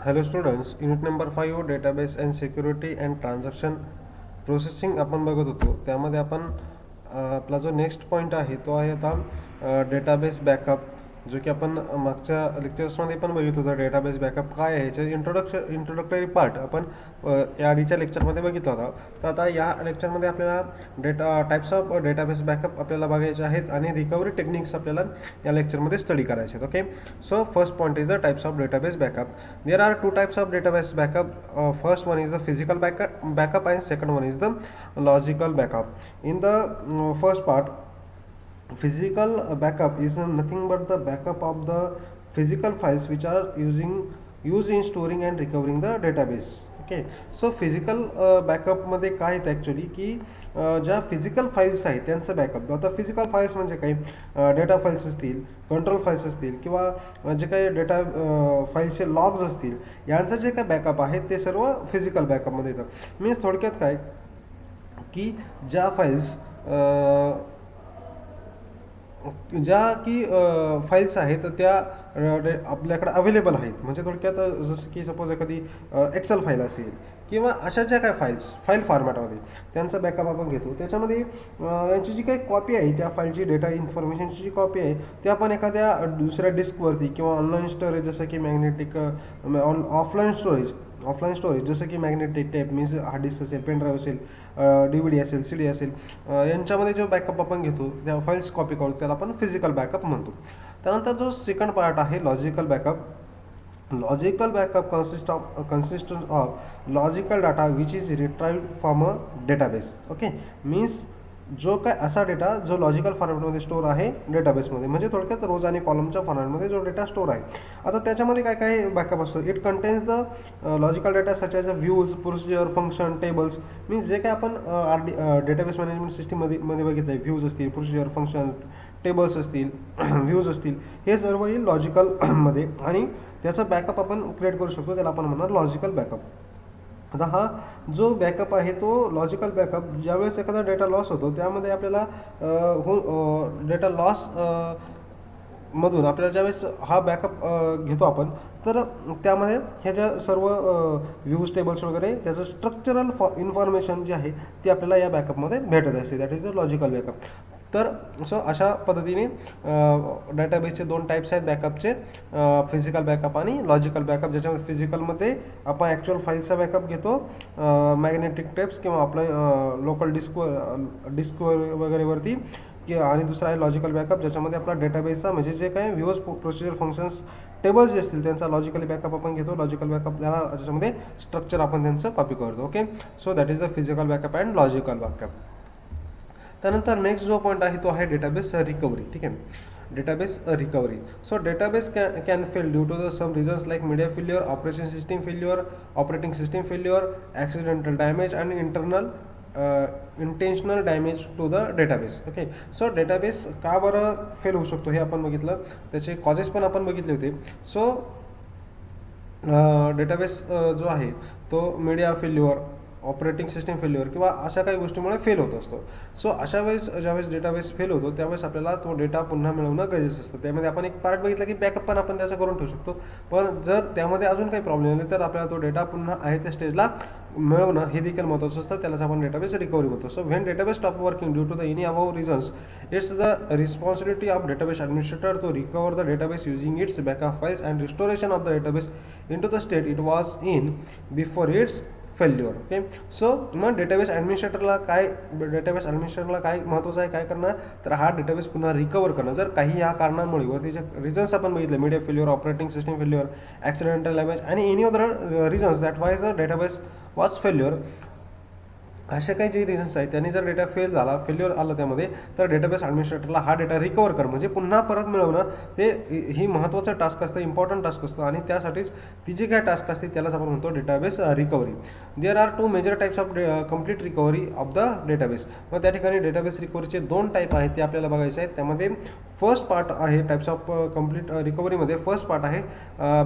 Hello students, unit number 5 database and security and transaction processing आपण बघत होतो. त्यामध्ये आपण आपला जो नेक्स्ट पॉईंट आहे तो आहे आता डेटाबेस बॅकअप, जो की आपण मागच्या लेक्चर्समध्ये पण बघितलं होतं. डेटाबेस बॅकअप काय आहे याचे इंट्रोडक्टरी पार्ट आपण या आधीच्या लेक्चरमध्ये बघितला होता. तर आता या लेक्चरमध्ये आपल्याला टाईप्स ऑफ डेटाबेस बॅकअप आपल्याला बघायचे आहेत आणि रिकव्हरी टेक्निक्स आपल्याला या लेक्चरमध्ये स्टडी करायचे आहेत. Okay, so first point is the types of database backup. There are two types of database backup. First one is the physical backup and second one is the logical backup. In the first part, physical backup is nothing but the backup of the physical files which are used in storing and recovering the database. Okay, so physical बॅकअपमध्ये काय आहे actually की ज्या physical files आहेत त्यांचं backup. आता physical files म्हणजे काही डेटा फाईल्स असतील, कंट्रोल फाईल्स असतील किंवा जे काही डेटा फाईल्सचे लॉग्स असतील, यांचं जे काही बॅकअप आहे ते सर्व फिजिकल बॅकअपमध्ये येतं. मीन्स थोडक्यात काय की ज्या फाईल्स फाईल्स आहेत त्या आपल्याकडे अवेलेबल आहेत. म्हणजे थोडक्यात जसं की सपोज एखादी एक्सेल फाईल असेल किंवा अशा ज्या काय फाईल फॉर्मॅटमध्ये त्यांचा बॅकअप आपण घेतो. त्याच्यामध्ये यांची जी काही कॉपी आहे त्या फाईलची डेटा इन्फॉर्मेशनची जी कॉपी आहे ते आपण एखाद्या दुसऱ्या डिस्कवरती किंवा ऑनलाईन स्टोरेज जसं की मॅग्नेटिक ऑफलाईन स्टोरेज जसं की magnetic tape means hard disk असेल, पेन ड्राईव्ह असेल, DVD असेल, CD असेल, यांच्यामध्ये जो बॅकअप आपण घेतो त्या फाईल्स कॉपी करतो त्याला आपण फिजिकल बॅकअप म्हणतो. त्यानंतर जो सेकंड पार्ट आहे logical backup. Logical backup consists of logical data which is retrieved from a database. Okay, means जो काय असा डेटा जो लॉजिकल फॉर्मॅटमध्ये स्टोअर आहे डेटाबेसमध्ये, म्हणजे थोडक्यात रोज आणि कॉलमच्या फॉर्मॅटमध्ये जो डेटा स्टोअर आहे. आता त्याच्यामध्ये काय काय बॅकअप असतो. It contains the logical data such as a views, procedure, function, tables. Means जे काय आपण डेटाबेस मॅनेजमेंट सिस्टीममध्ये बघितलं आहे, व्ह्यूज असतील, प्रोसिजर, फंक्शन, टेबल्स असतील, व्ह्यूज असतील, हे सर्व येईल लॉजिकलमध्ये आणि त्याचा बॅकअप आपण क्रिएट करू शकतो. त्याला आपण म्हणणार लॉजिकल बॅकअप. आता हा जो बॅकअप आहे तो लॉजिकल बॅकअप ज्यावेळेस एखादा डेटा लॉस होतो त्यामध्ये आपल्याला डेटा लॉस मधून आपल्याला ज्यावेळेस हा बॅकअप घेतो आपण, तर त्यामध्ये ह्याच्या सर्व व्ह्यूज, टेबल्स वगैरे त्याचं स्ट्रक्चरल इन्फॉर्मेशन जी आहे ती आपल्याला या बॅकअपमध्ये भेटत असते. That is the logical backup. तर सो अशा पद्धतीने डेटाबेसचे दोन टाईप्स आहेत बॅकअपचे, फिजिकल बॅकअप आणि लॉजिकल बॅकअप. ज्याच्यामध्ये फिजिकलमध्ये आपण ॲक्च्युअल फाईलचा बॅकअप घेतो मॅग्नेटिक टेप्स किंवा आपलं लोकल डिस्कवर वगैरेवरती, आणि दुसरा आहे लॉजिकल बॅकअप ज्याच्यामध्ये आपला डेटाबेसचा म्हणजे जे काही व्ह्यूज, प्रोसिजर, फंक्शन्स, टेबल्स जे असतील त्यांचा लॉजिकली बॅकअप आपण घेतो. लॉजिकल बॅकअप ज्याच्यामध्ये स्ट्रक्चर आपण त्यांचं कॉपी करतो. Okay, so that is the physical backup and logical backup. त्यानंतर नेक्स्ट जो पॉईंट आहे तो आहे डेटाबेस रिकव्हरी. ठीक आहे, database recovery. So database can fail due to the some reasons like media failure, operation system failure, operating system failure, accidental damage आणि intentional damage to the database. Okay, so database का बरं fail होऊ शकतो हे आपण बघितलं, त्याचे causes पण आपण बघितले होते. सो डेटाबेस जो आहे तो media failure, operating system failure किंवा अशा काही गोष्टीमुळे फेल होत असतो. सो अशा वेळेस ज्यावेळेस डेटाबेस फेल होतो त्यावेळेस आपल्याला तो डेटा पुन्हा मिळवणं गरजेचं असतं. त्यामध्ये आपण एक पार्ट बघितला की बॅकअप पण आपण त्याचा करून ठेवू शकतो, पण जर त्यामध्ये अजून काही प्रॉब्लेम आले तर आपल्याला तो डेटा पुन्हा आहे त्या स्टेजला मिळवणं हे देखील महत्त्वाचं असतं. त्यालाच आपण डेटाबेस रिकव्हरी म्हणतो. So when database stop working due to the any above reasons, it's the responsibility of database administrator to recover the database using its backup files and restoration of the database into the state it was in before its failure. Okay, so मग database ॲडमिनिस्ट्रेटरला काय महत्त्वाचं आहे, काय करणार तर हा database पुन्हा रिकवर करणं. जर काही या कारणामुळे वरतीचे रिझन्स आपण बघितले, media failure, operating system failure, accidental damage आणि any other reasons that why the database was failure, अशा काही जे रिझन्स आहेत त्यांनी जर डेटा फेल्युअर आलं त्यामध्ये, तर डेटाबेस ॲडमिनिस्ट्रेटरला हा डेटा रिकवर करणं म्हणजे पुन्हा परत मिळवणं ते ही महत्त्वाचं टास्क असतं, इम्पॉर्टंट टास्क असतो. आणि त्यासाठीच ती जी काय टास्क असते त्यालाच आपण म्हणतो database recovery. There are two major types of complete recovery of the database. मग त्या ठिकाणी डेटाबेस रिकव्हरीचे दोन टाईप आहेत ते आपल्याला बघायचे आहेत. त्यामध्ये फर्स्ट पार्ट आहे टाईप्स ऑफ कंप्लीट रिकव्हरीमध्ये फर्स्ट पार्ट आहे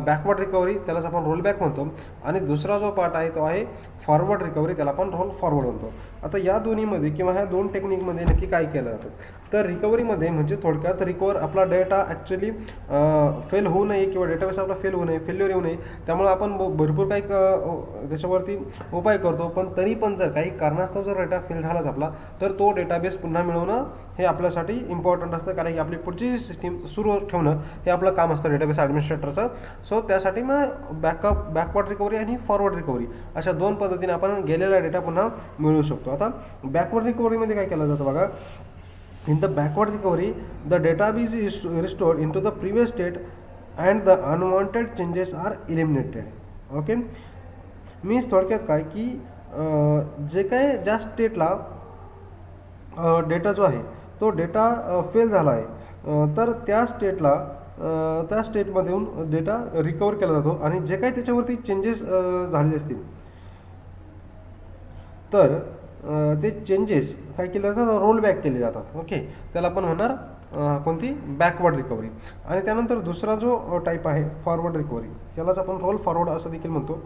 बॅकवर्ड रिकव्हरी, त्यालाच आपण रोलबॅक म्हणतो. आणि दुसरा जो पार्ट आहे तो आहे फॉरवर्ड रिकव्हरी, त्याला आपण रोल फॉरवर्ड म्हणतो. आता या दोन्हीमध्ये किंवा ह्या दोन टेक्निकमध्ये नक्की काय केलं जातं. तर रिकव्हरीमध्ये म्हणजे थोडक्यात रिकवर आपला डेटा ॲक्च्युली फेल होऊ नये किंवा डेटाबेस आपला फेल होऊ नये, फेल्युअर येऊ नये, त्यामुळे आपण भरपूर काही त्याच्यावरती उपाय करतो. पण तरी पण जर काही कारणास्तव जर डेटा फेल झालाच आपला, तर तो डेटाबेस पुन्हा मिळवणं हे आपल्यासाठी इम्पॉर्टंट असतं, कारण की आपली पुढची सिस्टीम सुरू ठेवणं हे आपलं काम असतं डेटाबेस ॲडमिनिस्ट्रेटरचं. सो त्यासाठी मग बॅकवर्ड रिकव्हरी आणि फॉरवर्ड रिकव्हरी अशा 2 पद्धतीने आपण गेलेला डेटा पुन्हा मिळवू शकतो. आता बॅकवर्ड रिकव्हरीमध्ये काय केलं जातं बघा. In the backward recovery, the database is restored into the previous state and the unwanted changes are eliminated. Okay, means थोडक्यात काय की जे काय ज्या स्टेटला डेटा जो आहे तो डेटा फेल झाला आहे, तर त्या स्टेटला त्या स्टेटमधून डेटा रिकवर केला जातो आणि जे काही त्याच्यावरती चेंजेस झालेले असतील तर ते चेंजेस काय केले जातात, रोल बॅक केले जातात. ओके, त्याला आपण म्हणणार कोणती बॅकवर्ड रिकव्हरी. आणि त्यानंतर दुसरा जो टाईप आहे फॉरवर्ड रिकव्हरी, त्यालाच आपण रोल फॉरवर्ड असं देखील म्हणतो.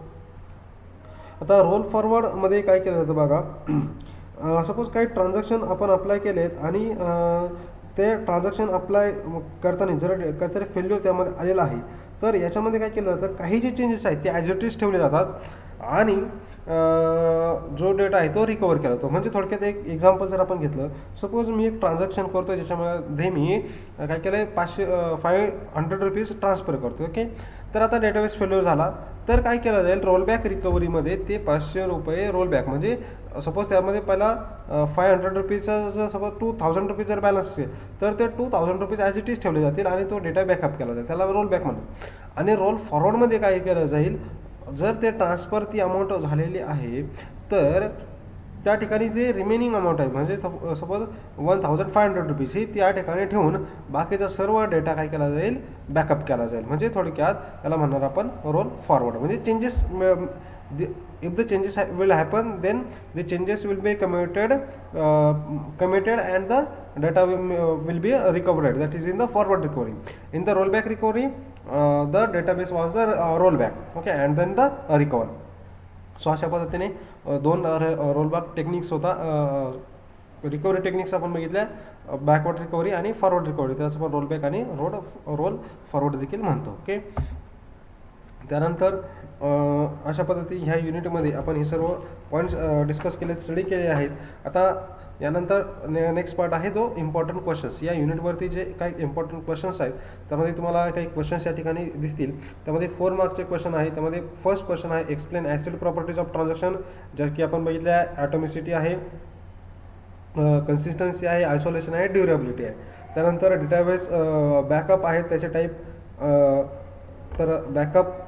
आता रोल फॉरवर्डमध्ये काय केलं जातं बघा. सपोज काही ट्रान्झॅक्शन आपण अप्लाय केलेत आणि ते ट्रान्झॅक्शन अप्लाय करताना जर काहीतरी फेल्युअर त्यामध्ये आलेला आहे, तर याच्यामध्ये काय केलं जातं, काही जे चेंजेस आहेत ते ॲज इट इज ठेवले जातात आणि जो डेटा आहे तो रिकवर केला जातो. म्हणजे थोडक्यात एक एक्झाम्पल जर आपण घेतलं, सपोज मी एक ट्रान्झॅक्शन करतो ज्याच्यामध्ये मी काय केलं आहे, 500 रुपीज ट्रान्सफर करतो. ओके, तर आता डेटाबेस फेल्युअर झाला तर काय केलं जाईल, रोलबॅक रिकव्हरीमध्ये ते 500 रुपये रोलबॅक, म्हणजे सपोज त्यामध्ये पहिला 500 रुपीजचा जर सपोज 2000 रुपीज जर बॅलन्स असेल तर ते 2000 रुपीज ॲज इट इज ठेवले जातील आणि तो डेटा बॅकअप केला जाईल, त्याला रोलबॅक म्हणतात. आणि रोल फॉरवर्डमध्ये काय केलं जाईल, जर ते ट्रान्सफर ती अमाऊंट झालेली आहे तर त्या ठिकाणी जे रिमेनिंग अमाऊंट आहे म्हणजे सपोज 1500 रुपीज ही त्या ठिकाणी ठेवून बाकीचा सर्व डेटा काय केला जाईल, बॅकअप केला जाईल. म्हणजे थोडक्यात त्याला म्हणणार आपण रोल फॉरवर्ड. म्हणजे changes if the changes will happen, then the changes will be committed and the data will be recovered. That is in the forward recovery. In the rollback recovery, the database was the rollback, okay, and then the recover. So अशा पद्धतीने 2 रोलबॅक techniques होता. Recovery techniques आपण बघितल्या, backward recovery आणि forward recovery, त्याच आपण रोलबॅक आणि role forward देखील म्हणतो. ओके, त्यानंतर अशा पद्धती ह्या युनिटमध्ये आपण हे सर्व पॉईंट्स डिस्कस केले, स्टडी केले आहेत. आता यानंतर नेक्स्ट पार्ट आहे जो इम्पॉर्टंट क्वेश्चन्स. या युनिटवरती जे काही इम्पॉर्टंट क्वेश्चन्स आहेत त्यामध्ये तुम्हाला काही क्वेश्चन्स या ठिकाणी दिसतील. त्यामध्ये 4 मार्क्सचे क्वेश्चन आहे. त्यामध्ये फर्स्ट क्वेश्चन आहे explain acid properties of transaction, ज्या की आपण बघितल्या ॲटॉमिसिटी आहे, कन्सिस्टन्सी आहे, आयसोलेशन आहे, ड्युरेबिलिटी आहे. त्यानंतर डेटाबेस बॅकअप आहेत त्याचे टाईप. तर बॅकअप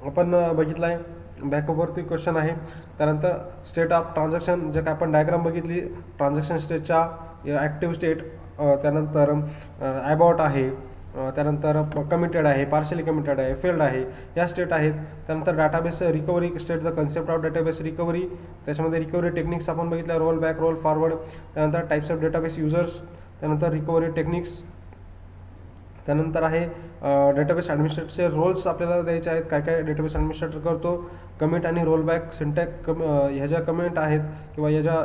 आपण बघितला आहे, बॅकअपवरती क्वेश्चन आहे. त्यानंतर स्टेट ऑफ ट्रान्झॅक्शन, जे काय आपण डायग्राम बघितली ट्रान्झॅक्शन स्टेटच्या, ॲक्टिव्ह स्टेट, त्यानंतर ॲबॉट आहे, त्यानंतर कमिटेड आहे, पार्शली कमिटेड आहे, फेल्ड आहे, या स्टेट आहेत. त्यानंतर database recovery state, the concept of database recovery, त्याच्यामध्ये रिकव्हरी टेक्निक्स आपण बघितल्या, रोल बॅक, रोल फॉरवर्ड. त्यानंतर टाईप्स ऑफ डेटाबेस युजर्स, त्यानंतर रिकव्हरी टेक्निक्स. त्यानंतर आहे डेटाबेस ॲडमिनिस्ट्रेटरचे रोल्स आपल्याला द्यायचे आहेत, काय काय डेटाबेस ॲडमिनिस्ट्रेटर करतो, कमेंट आणि रोलबॅक, सिंटॅक्स, ह्या ज्या कमेंट आहेत किंवा ह्या ज्या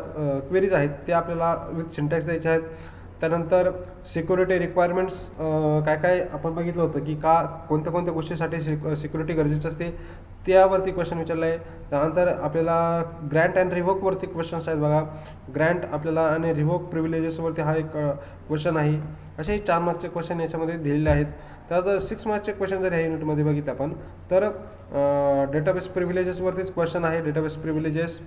क्वेरीज आहेत त्या आपल्याला विथ सिंटॅक्स द्यायच्या आहेत. त्यानंतर सिक्युरिटी रिक्वायरमेंट्स, काय काय आपण बघितलं होतं की कोणत्या कोणत्या गोष्टीसाठी सिक्युरिटी गरजेची असते त्यावरती क्वेश्चन विचारला आहे. त्यानंतर आपल्याला ग्रँट अँड रिव्होकवरती क्वेश्चन्स आहेत बघा, ग्रँट आपल्याला आणि रिव्होक प्रिव्हिलेजेसवरती हा एक क्वेश्चन आहे. असे 4 मार्क्सचे क्वेश्चन याच्यामध्ये दिलेले आहेत. त्यानंतर 6 मार्क्सचे क्वेश्चन जर ह्या युनिटमध्ये बघितले आपण तर डेटाबेस प्रिव्हिलेजेसवरतीच क्वेश्चन आहे, डेटाबेस प्रिव्हिलेजेस,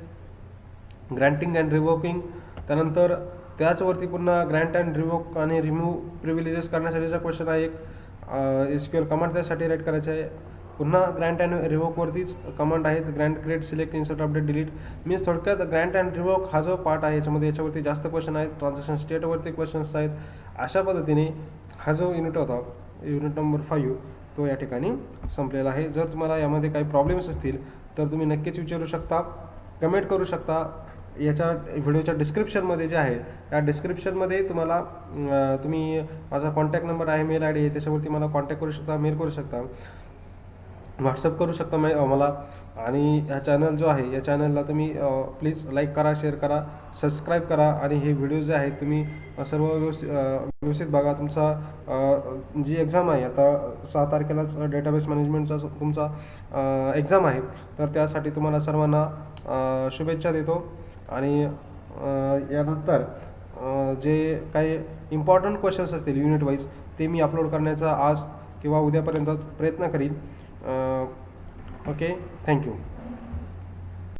ग्रँटिंग अँड रिव्होकिंग. त्यानंतर त्याचवरती पुन्हा ग्रँट अँड रिव्होक आणि रिमूव्ह प्रिव्हिलेजेस करण्यासाठीचा क्वेश्चन आहे एक, SQL कमांड त्यासाठी राईट करायचे आहे. पुन्हा ग्रँट अँड रिव्होकवरतीच कमांड आहेत, Grant create, select, insert, update, delete. Means थोडक्यात ग्रँट अँड रिव्होक हा जो पार्ट आहे याच्यावरती जास्त क्वेश्चन आहेत. ट्रान्झॅक्शन स्टेटवरती क्वेश्चन्स आहेत. अशा पद्धतीने हा जो युनिट होता, युनिट नंबर 5, तो या ठिकाणी संपलेला आहे. जर तुम्हाला यामध्ये काही प्रॉब्लेम्स असतील तर तुम्ही नक्कीच विचारू शकता, कमेंट करू शकता. याच्या व्हिडिओच्या डिस्क्रिप्शनमध्ये जे आहे त्या डिस्क्रिप्शनमध्ये तुम्हाला तुम्ही माझा कॉन्टॅक्ट नंबर आहे, मेल ID आहे, त्याच्यावरती मला कॉन्टॅक्ट करू शकता, मेल करू शकता. व्हॉट्सअप करू शकता मला. आणि हा चॅनल जो आहे या चॅनलला तुम्ही प्लीज लाईक करा, शेअर करा, सबस्क्राईब करा आणि हे व्हिडिओ जे आहेत तुम्ही सर्व व्यवस्थित बघा. तुमचा जी एक्झाम आहे आता 6 तारखेलाच डेटाबेस मॅनेजमेंटचा तुमचा एक्झाम आहे, तर त्यासाठी तुम्हाला सर्वांना शुभेच्छा देतो. आणि यानंतर जे काही इम्पॉर्टंट क्वेश्चन्स असतील युनिट वाईज ते मी अपलोड करण्याचा आज किंवा उद्यापर्यंत प्रयत्न करीन. Okay, thank you.